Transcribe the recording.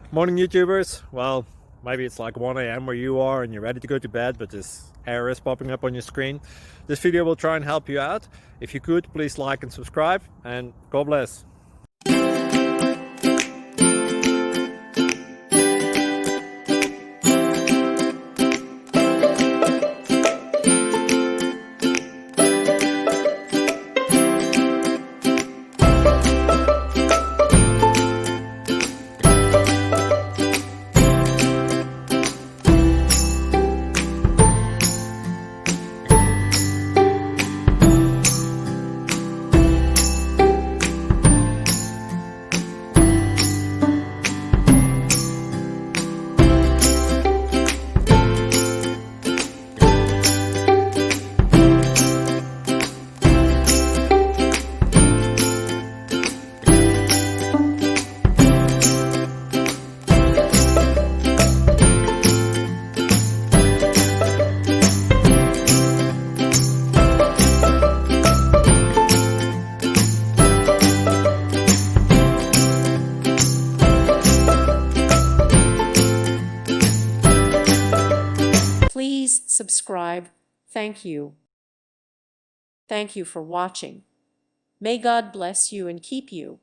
Morning YouTubers. Well, maybe it's like 1 a.m. where you are and you're ready to go to bed, but this error is popping up on your screen. This video will try and help you out. If you could, please like and subscribe, and God bless. Please subscribe. Thank you. Thank you for watching. May God bless you and keep you.